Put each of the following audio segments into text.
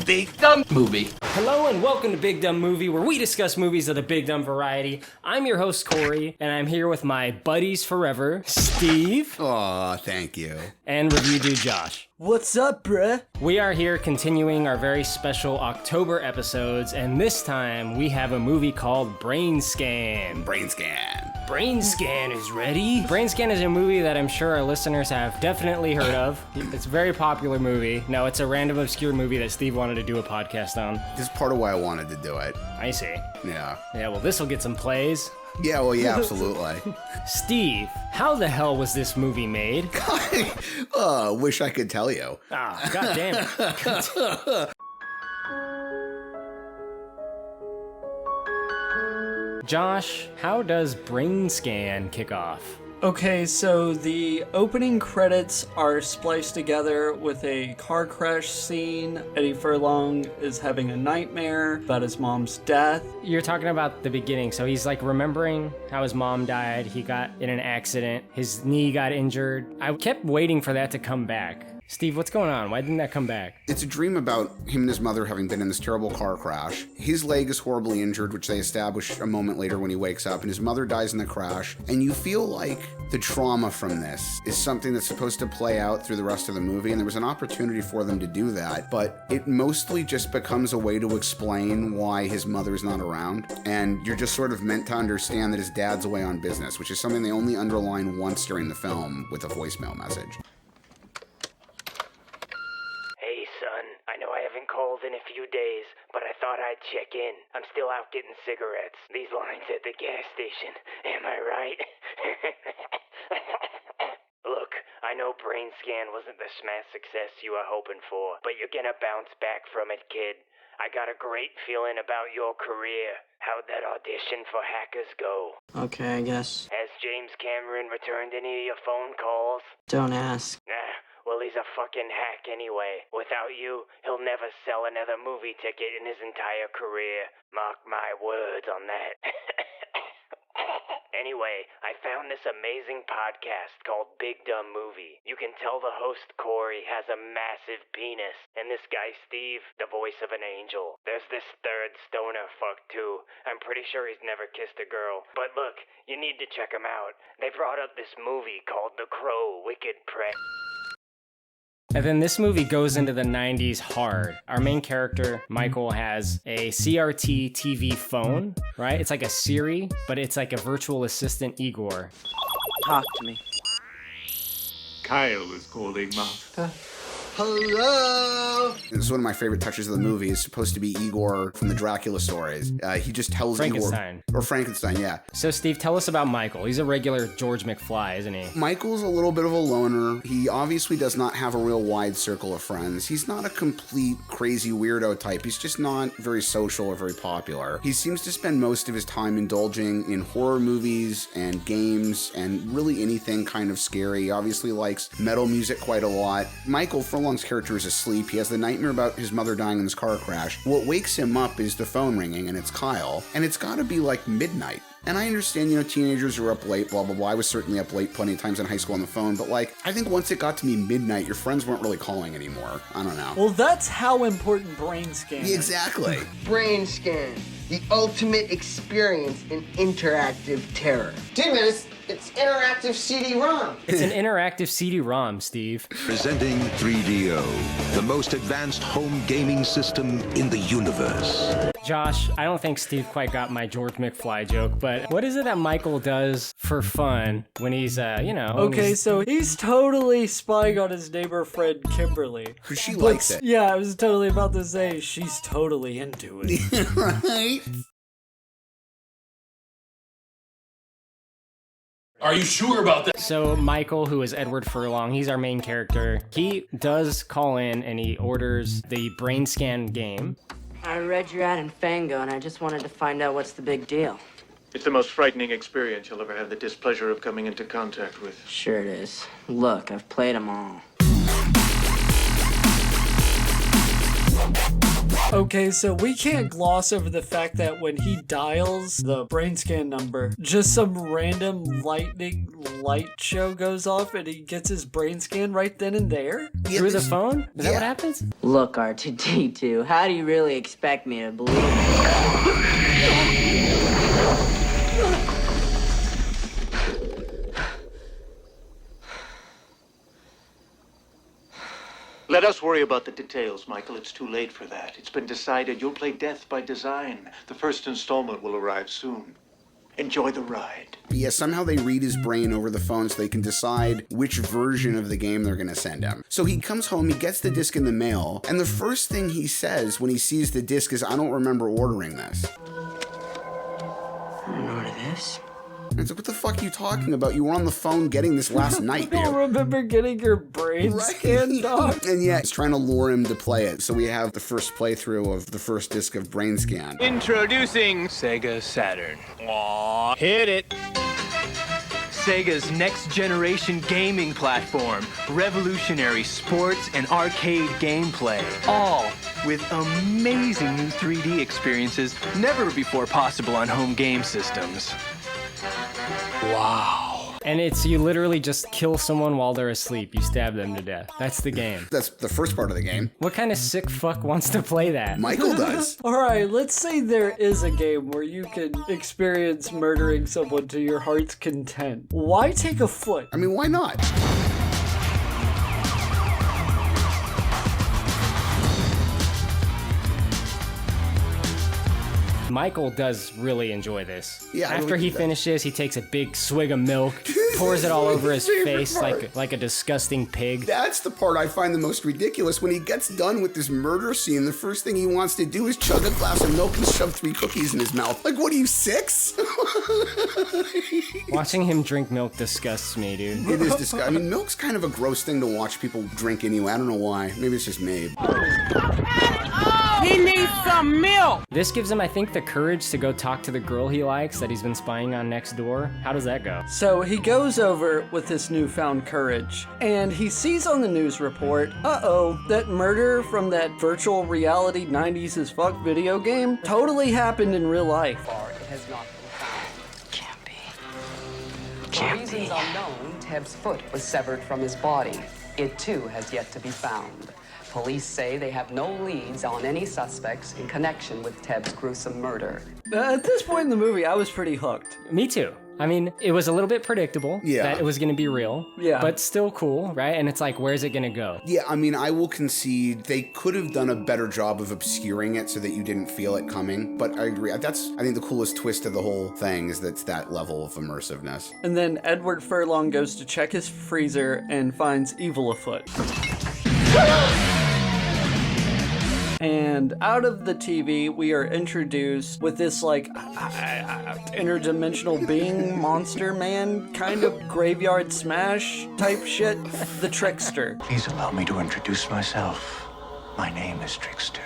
Big Dumb Movie. Hello and welcome to Big Dumb Movie, where we discuss movies of the big dumb variety. I'm your host, Corey, and I'm here with my buddies forever, Steve. Aw, thank you. And review dude Josh. What's up, bruh? We are here continuing our very special October episodes, and this time we have a movie called Brainscan. Brainscan is ready. Brainscan is a movie that I'm sure our listeners have definitely heard of. It's a very popular movie. No, it's a random obscure movie that Steve wanted to do a podcast on. This is part of why I wanted to do it. I see. Yeah. Yeah, well, this will get some plays. Yeah, well, yeah, absolutely. Steve, how the hell was this movie made? Wish I could tell you. Ah, God damn it. Josh, how does Brainscan kick off? Okay, so the opening credits are spliced together with a car crash scene. Eddie Furlong is having a nightmare about his mom's death. You're talking about the beginning, so he's like remembering how his mom died, he got in an accident, his knee got injured. I kept waiting for that to come back. Steve, what's going on? Why didn't that come back? It's a dream about him and his mother having been in this terrible car crash. His leg is horribly injured, which they establish a moment later when he wakes up, and his mother dies in the crash. And you feel like the trauma from this is something that's supposed to play out through the rest of the movie, and there was an opportunity for them to do that, but it mostly just becomes a way to explain why his mother's not around, and you're just sort of meant to understand that his dad's away on business, which is something they only underline once during the film with a voicemail message. I know I haven't called in a few days, but I thought I'd check in. I'm still out getting cigarettes. These lines at the gas station. Am I right? Look, I know Brainscan wasn't the smash success you were hoping for, but you're gonna bounce back from it, kid. I got a great feeling about your career. How'd that audition for Hackers go? Okay, I guess. Has James Cameron returned any of your phone calls? Don't ask. Nah. Well, he's a fucking hack anyway. Without you, he'll never sell another movie ticket in his entire career. Mark my words on that. Anyway, I found this amazing podcast called Big Dumb Movie. You can tell the host, Corey, has a massive penis. And this guy, Steve, the voice of an angel. There's this third stoner fuck, too. I'm pretty sure he's never kissed a girl. But look, you need to check him out. They brought up this movie called The Crow, Wicked Prey. And then this movie goes into the 90s hard. Our main character, Michael, has a CRT TV phone, right? It's like a Siri, but it's like a virtual assistant Igor. Talk to me. Kyle is calling, Master. Hello! This is one of my favorite touches of the movie. It's supposed to be Igor from the Dracula stories. He just tells Frankenstein. Igor... Or Frankenstein, yeah. So, Steve, tell us about Michael. He's a regular George McFly, isn't he? Michael's a little bit of a loner. He obviously does not have a real wide circle of friends. He's not a complete crazy weirdo type. He's just not very social or very popular. He seems to spend most of his time indulging in horror movies and games and really anything kind of scary. He obviously likes metal music quite a lot. Michael, for Long's character is asleep. He has the nightmare about his mother dying in this car crash. What wakes him up is the phone ringing, and it's Kyle. And it's gotta be like midnight. And I understand, teenagers are up late, blah, blah, blah. I was certainly up late plenty of times in high school on the phone, but I think once it got to be midnight, your friends weren't really calling anymore. I don't know. Well, that's how important Brainscan is. Exactly. Brainscan, the ultimate experience in interactive terror. Dude, it's interactive CD-ROM. It's an interactive CD-ROM, Steve. Presenting 3DO, the most advanced home gaming system in the universe. Josh, I don't think Steve quite got my George McFly joke, but what is it that Michael does for fun when he's, Okay, so he's totally spying on his neighbor friend Kimberly. Because she likes it. Yeah, I was totally about to say, she's totally into it. Right? Are you sure about that? So Michael, who is Edward Furlong, he's our main character. He does call in and he orders the Brainscan game. I read your ad in Fango and I just wanted to find out what's the big deal. It's the most frightening experience you'll ever have the displeasure of coming into contact with. Sure it is. Look, I've played them all. Okay, so we can't gloss over the fact that when he dials the brain scan number, just some random lightning light show goes off and he gets his brain scan right then and there? Through the phone? Is that what happens? Look, R2-D2, how do you really expect me to believe Let us worry about the details, Michael. It's too late for that. It's been decided you'll play Death by Design. The first installment will arrive soon. Enjoy the ride. Yeah, somehow they read his brain over the phone so they can decide which version of the game they're gonna send him. So he comes home, he gets the disc in the mail, and the first thing he says when he sees the disc is, "I don't remember ordering this." I don't order this. And it's like, what the fuck are you talking about? You were on the phone getting this last night, dude. I don't remember getting your brain scanned, dog. And yeah, it's trying to lure him to play it. So we have the first playthrough of the first disc of Brainscan. Introducing Sega Saturn. Aww. Hit it. Sega's next generation gaming platform. Revolutionary sports and arcade gameplay. All with amazing new 3D experiences never before possible on home game systems. Wow. And it's, you literally just kill someone while they're asleep. You stab them to death. That's the game. That's the first part of the game. What kind of sick fuck wants to play that? Michael does. Alright, let's say there is a game where you can experience murdering someone to your heart's content. Why take a foot? I mean, why not? Michael does really enjoy this. Yeah, After he finishes, he takes a big swig of milk, pours it all over his face like a disgusting pig. That's the part I find the most ridiculous. When he gets done with this murder scene, the first thing he wants to do is chug a glass of milk and shove 3 cookies in his mouth. Like, what are you, 6? Watching him drink milk disgusts me, dude. It is disgusting. I mean, milk's kind of a gross thing to watch people drink anyway. I don't know why. Maybe it's just me. He needs some milk! This gives him, I think, the courage to go talk to the girl he likes that he's been spying on next door. How does that go? So he goes over with this newfound courage, and he sees on the news report, that murder from that virtual reality 90s as fuck video game totally happened in real life. It has not been found. Can't be. For Can't reasons be. unknown, Teb's foot was severed from his body. It too has yet to be found. Police say they have no leads on any suspects in connection with Teb's gruesome murder. At this point in the movie, I was pretty hooked. Me too. I mean, it was a little bit predictable that it was going to be real, but still cool, right? And it's like, where's it going to go? Yeah, I mean, I will concede they could have done a better job of obscuring it so that you didn't feel it coming. But I agree. I think the coolest twist of the whole thing is that's that level of immersiveness. And then Edward Furlong goes to check his freezer and finds evil afoot. And out of the TV, we are introduced with this, like, interdimensional being, monster man, kind of graveyard smash type shit, the Trickster. Please allow me to introduce myself. My name is Trickster.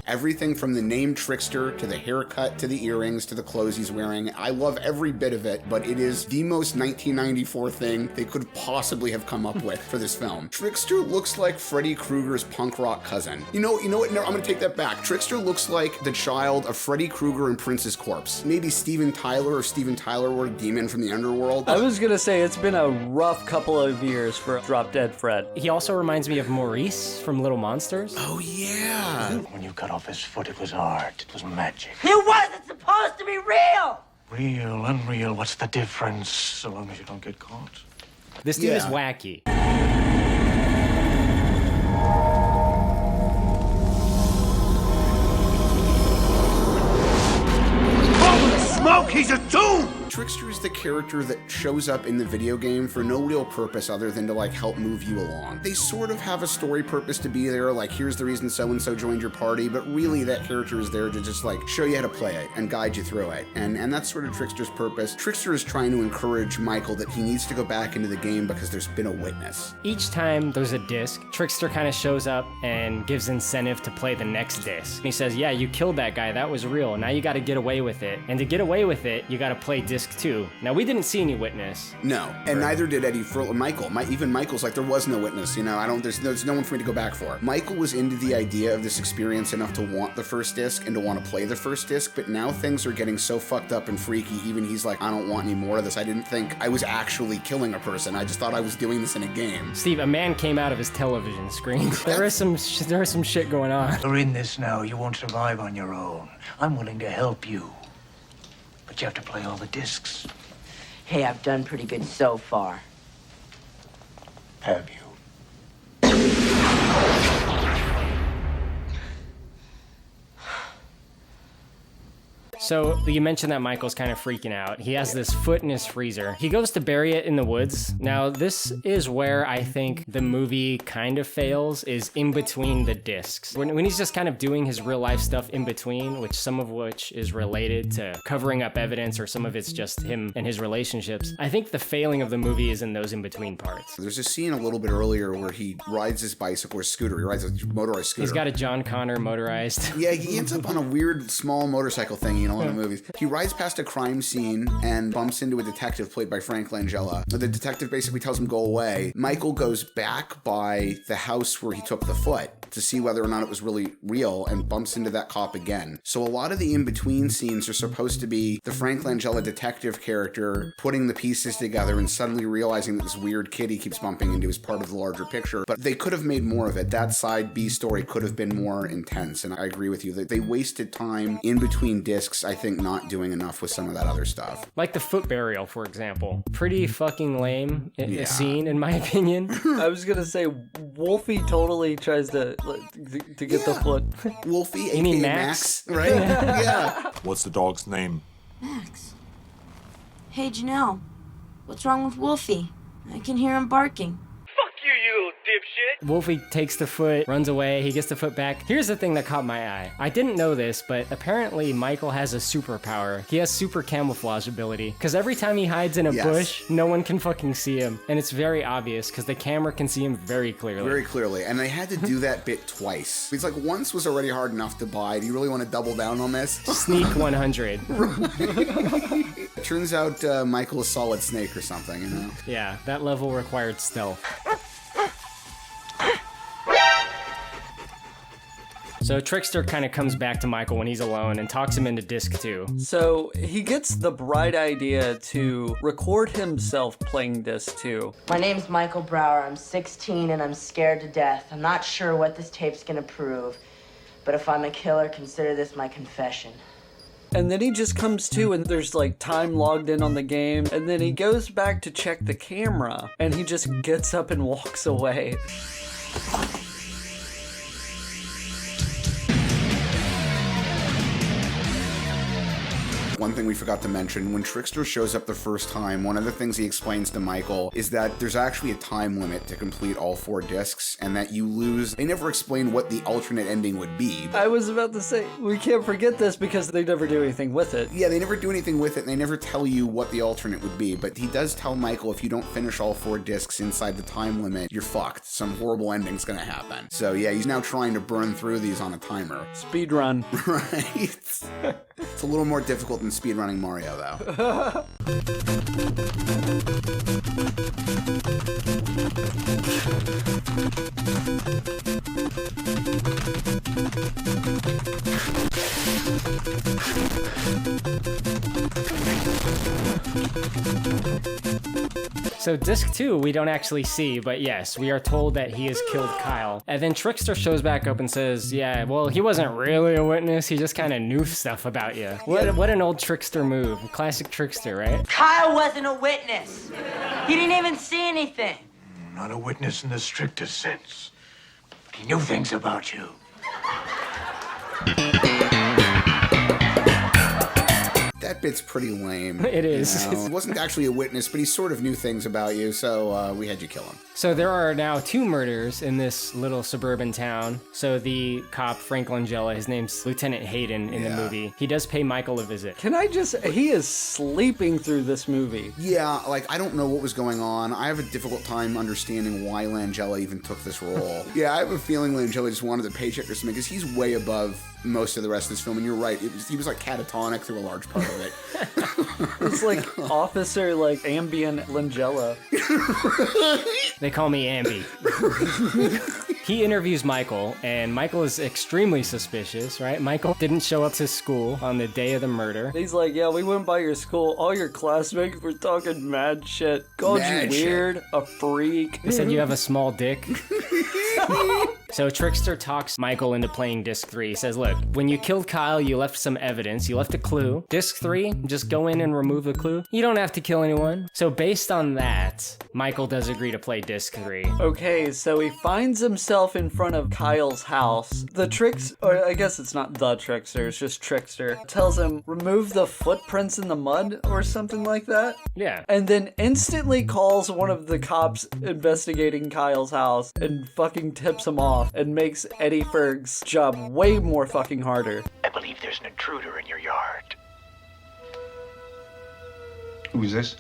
Everything from the name Trickster to the haircut to the earrings to the clothes he's wearing. I love every bit of it, but it is the most 1994 thing they could possibly have come up with for this film. Trickster looks like Freddy Krueger's punk rock cousin. You know what? No, I'm gonna take that back. Trickster looks like the child of Freddy Krueger and Prince's Corpse. Maybe Steven Tyler were a demon from the underworld. I was gonna say, it's been a rough couple of years for Drop Dead Fred. He also reminds me of Maurice from Little Monsters. Oh yeah. When you cut off his foot, it was art. It was magic. It wasn't supposed to be real! Real, unreal, what's the difference? So long as you don't get caught. This dude is wacky. Holy smoke, he's a tomb! Trickster is the character that shows up in the video game for no real purpose other than to like help move you along. They sort of have a story purpose to be there, like here's the reason so-and-so joined your party, but really that character is there to just like show you how to play it and guide you through it. And that's sort of Trickster's purpose. Trickster is trying to encourage Michael that he needs to go back into the game because there's been a witness. Each time there's a disc, Trickster kind of shows up and gives incentive to play the next disc. He says, yeah, you killed that guy, that was real, now you gotta get away with it. And to get away with it, you gotta play disc disc 2. Now, we didn't see any witness. No, and neither did Eddie Michael. Even Michael's like, there was no witness, there's no one for me to go back for. Michael was into the idea of this experience enough to want the first disc and to want to play the first disc, but now things are getting so fucked up and freaky, even he's like, I don't want any more of this. I didn't think I was actually killing a person. I just thought I was doing this in a game. Steve, a man came out of his television screen. There is some shit going on. You're in this now. You won't survive on your own. I'm willing to help you. But you have to play all the discs. Hey, I've done pretty good so far. Have you? So, you mentioned that Michael's kind of freaking out. He has this foot in his freezer. He goes to bury it in the woods. Now, this is where I think the movie kind of fails, is in between the discs. When he's just kind of doing his real life stuff in between, some of which is related to covering up evidence, or some of it's just him and his relationships. I think the failing of the movie is in those in-between parts. There's a scene a little bit earlier where he rides his bicycle or scooter. He rides a motorized scooter. He's got a John Connor motorized. Yeah, he ends up on a weird small motorcycle thing, in the movies. He rides past a crime scene and bumps into a detective played by Frank Langella. The detective basically tells him go away. Michael goes back by the house where he took the foot to see whether or not it was really real and bumps into that cop again. So a lot of the in-between scenes are supposed to be the Frank Langella detective character putting the pieces together and suddenly realizing that this weird kid he keeps bumping into is part of the larger picture. But they could have made more of it. That side B story could have been more intense, and I agree with you that they wasted time in between discs, I think, not doing enough with some of that other stuff. Like the foot burial, for example. Pretty fucking lame scene, in my opinion. I was gonna say, Wolfie totally tries to get the foot. Wolfie, you mean Max? Right? Yeah. What's the dog's name? Max. Hey, Janelle. What's wrong with Wolfie? I can hear him barking. Fuck you, you little dipshit! Wolfie takes the foot, runs away, he gets the foot back. Here's the thing that caught my eye. I didn't know this, but apparently Michael has a superpower. He has super camouflage ability. Because every time he hides in a bush, no one can fucking see him. And it's very obvious, because the camera can see him very clearly. Very clearly. And they had to do that bit twice. It's like, once was already hard enough to buy. Do you really want to double down on this? Sneak 100. It turns out Michael is Solid Snake or something, Yeah, that level required stealth. So Trickster kind of comes back to Michael when he's alone and talks him into disc 2. So he gets the bright idea to record himself playing disc 2. My name's Michael Brower. I'm 16 and I'm scared to death. I'm not sure what this tape's gonna prove, but if I'm a killer, consider this my confession. And then he just comes to and there's like time logged in on the game, and then he goes back to check the camera and he just gets up and walks away. One thing we forgot to mention, when Trickster shows up the first time, one of the things he explains to Michael is that there's actually a time limit to complete all 4 discs, and that you lose. They never explain what the alternate ending would be. I was about to say, we can't forget this because they never do anything with it. Yeah, they never do anything with it, and they never tell you what the alternate would be, but he does tell Michael if you don't finish all 4 discs inside the time limit, you're fucked. Some horrible ending's gonna happen. So yeah, he's now trying to burn through these on a timer. Speed run. Right? It's a little more difficult than speedrunning Mario, though. So disc 2 we don't actually see, but yes, we are told that he has killed Kyle. And then Trickster shows back up and says, yeah, well, he wasn't really a witness, he just kind of knew stuff about you. What an old Trickster move. Classic Trickster, right? Kyle wasn't a witness. He didn't even see anything. Not a witness in the strictest sense. But he knew things about you. That bit's pretty lame. It is. He wasn't actually a witness, but he sort of knew things about you, so we had you kill him. So there are now 2 murders in this little suburban town. So the cop, Frank Langella, his name's Lieutenant Hayden in the movie. He does pay Michael a visit. He is sleeping through this movie. Yeah, like, I don't know what was going on. I have a difficult time understanding why Langella even took this role. Yeah, I have a feeling Langella just wanted a paycheck or something, because he's way above most of the rest of this film, and you're right, he was like catatonic through a large part of it. It's like Officer like Ambient Langella. They call me Ambi. He interviews Michael, and Michael is extremely suspicious, right? Michael didn't show up to school on the day of the murder. He's like, yeah, we went by your school. All your classmates were talking mad shit. Called you weird, a freak. They said you have a small dick. So Trickster talks Michael into playing Disc 3. He says, look, when you killed Kyle, you left some evidence. You left a clue. Disc 3, just go in and remove the clue. You don't have to kill anyone. So based on that, Michael does agree to play Disc 3. Okay, so he finds himself in front of Kyle's house. Or I guess it's not the Trickster, it's just Trickster. Tells him, remove the footprints in the mud or something like that. Yeah. And then instantly calls one of the cops investigating Kyle's house and fucking tips him off and makes Eddie Ferg's job way more fucking harder. I believe there's an intruder in your yard. Who is this?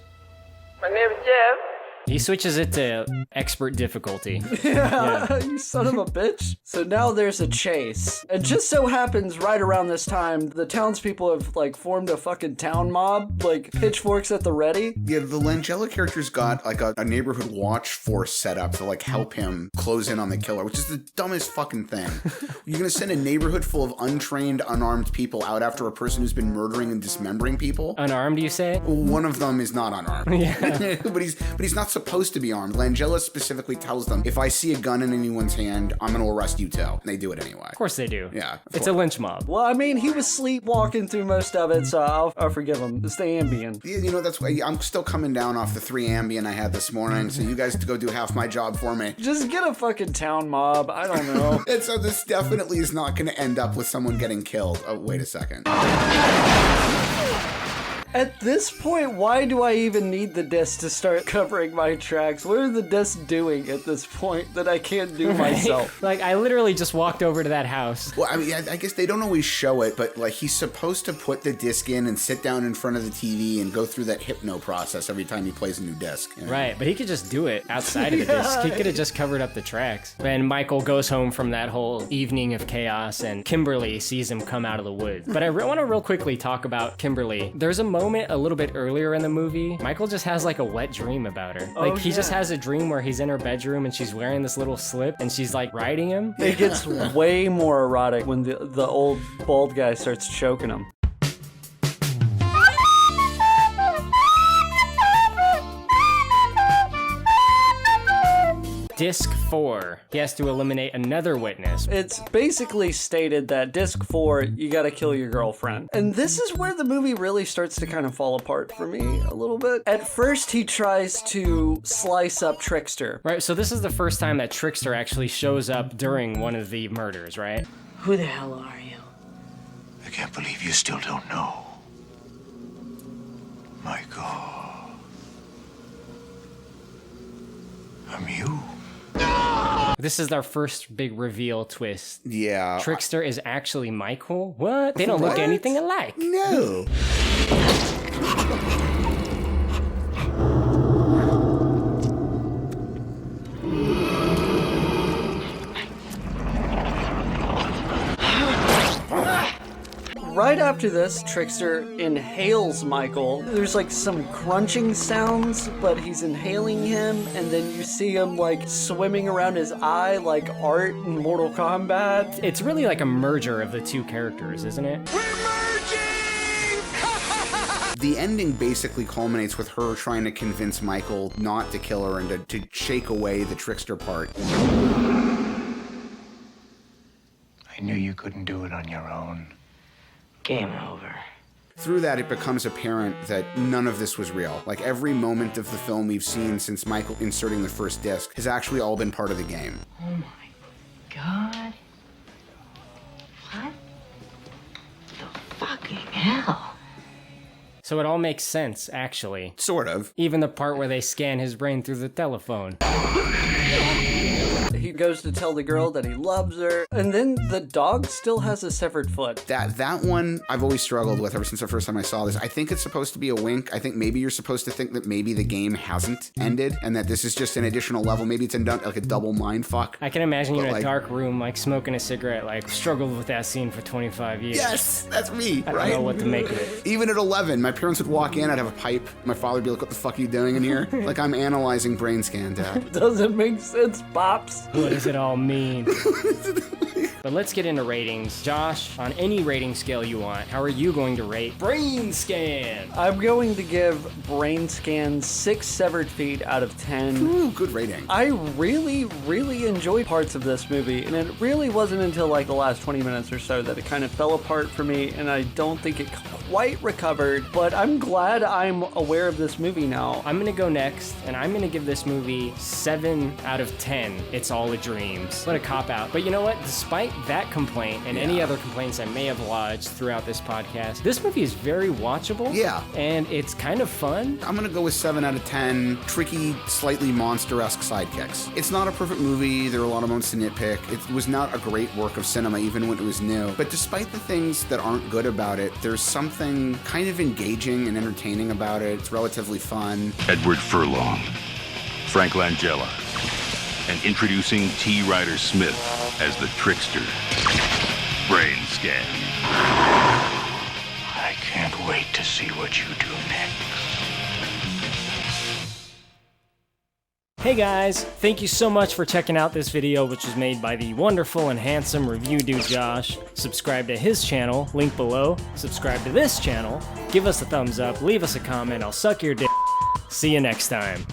My name is Jeff. He switches it to expert difficulty. Yeah, you son of a bitch. So now there's a chase. And just so happens right around this time, the townspeople have like formed a fucking town mob, like pitchforks at the ready. Yeah, the Langella character's got like a neighborhood watch force set up to like help him close in on the killer, which is the dumbest fucking thing. You're gonna send a neighborhood full of untrained, unarmed people out after a person who's been murdering and dismembering people? Unarmed, you say? One of them is not unarmed. Yeah. but he's not supposed to be armed. Langella specifically tells them, if I see a gun in anyone's hand, I'm gonna arrest you too. And they do it anyway. Of course they do. Yeah. It's a lynch mob. Well, I mean, he was sleepwalking through most of it, so I'll forgive him. It's the Ambien. Yeah, you know, that's why I'm still coming down off the 3 Ambien I had this morning, so you guys go do half my job for me. Just get a fucking town mob. I don't know. And so this definitely is not gonna end up with someone getting killed. Oh, wait a second. At this point, why do I even need the disc to start covering my tracks? What are the discs doing at this point that I can't do myself? Like, I literally just walked over to that house. Well, I mean, I guess they don't always show it, but like he's supposed to put the disc in and sit down in front of the TV and go through that hypno process every time he plays a new disc. You know? Right, but he could just do it outside of the disc. He could have just covered up the tracks. And Michael goes home from that whole evening of chaos, and Kimberly sees him come out of the woods. But I want to real quickly talk about Kimberly. There's a moment a little bit earlier in the movie. Michael just has like a wet dream about her. Like he just has a dream where he's in her bedroom and she's wearing this little slip and she's like riding him. It gets way more erotic when the old bald guy starts choking him. Disc 4. He has to eliminate another witness. It's basically stated that Disc 4, you gotta kill your girlfriend. And this is where the movie really starts to kind of fall apart for me a little bit. At first, he tries to slice up Trickster. Right, so this is the first time that Trickster actually shows up during one of the murders, right? Who the hell are you? I can't believe you still don't know. Michael. I'm you. This is our first big reveal twist. Yeah. Trickster is actually Michael? What? They don't look anything alike. No. Right after this, Trickster inhales Michael. There's like some crunching sounds, but he's inhaling him, and then you see him like swimming around his eye like Art in Mortal Kombat. It's really like a merger of the two characters, isn't it? The ending basically culminates with her trying to convince Michael not to kill her and to shake away the Trickster part. I knew you couldn't do it on your own. Game over. Through that, it becomes apparent that none of this was real. Like, every moment of the film we've seen since Michael inserting the first disc has actually all been part of the game. Oh my god. What the fucking hell? So it all makes sense, actually. Sort of. Even the part where they scan his brain through the telephone. He goes to tell the girl that he loves her, and then the dog still has a severed foot. That one I've always struggled with ever since the first time I saw this. I think it's supposed to be a wink. I think maybe you're supposed to think that maybe the game hasn't ended and that this is just an additional level. Maybe it's like a double mind fuck. I can imagine you in a like, dark room, like smoking a cigarette, like struggled with that scene for 25 years. Yes, that's me, I right? don't know what to make of it. Even at 11, my parents would walk in, I'd have a pipe. My father would be like, what the fuck are you doing in here? Like, I'm analyzing Brainscan, Dad. Doesn't make sense, Pops. What does it all mean? But let's get into ratings. Josh, on any rating scale you want, how are you going to rate Brainscan? I'm going to give Brainscan 6 severed feet out of 10. Ooh, good rating. I really, really enjoyed parts of this movie, and it really wasn't until like the last 20 minutes or so that it kind of fell apart for me, and I don't think it quite recovered, but I'm glad I'm aware of this movie now. I'm gonna go next, and I'm gonna give this movie 7 out of 10. It's all a dreams. What a cop-out. But you know what? Despite that complaint and any other complaints I may have lodged throughout this podcast, this movie is very watchable. Yeah. And it's kind of fun. I'm gonna go with 7 out of 10. Tricky, slightly monster-esque sidekicks. It's not a perfect movie. There are a lot of moments to nitpick. It was not a great work of cinema, even when it was new. But despite the things that aren't good about it, there's something kind of engaging and entertaining about it. It's relatively fun. Edward Furlong, Frank Langella, and introducing T. Ryder Smith as the trickster, Brainscan. I can't wait to see what you do next. Hey guys, thank you so much for checking out this video, which was made by the wonderful and handsome review dude Josh. Subscribe to his channel, link below. Subscribe to this channel, give us a thumbs up, leave us a comment, I'll suck your dick. See you next time.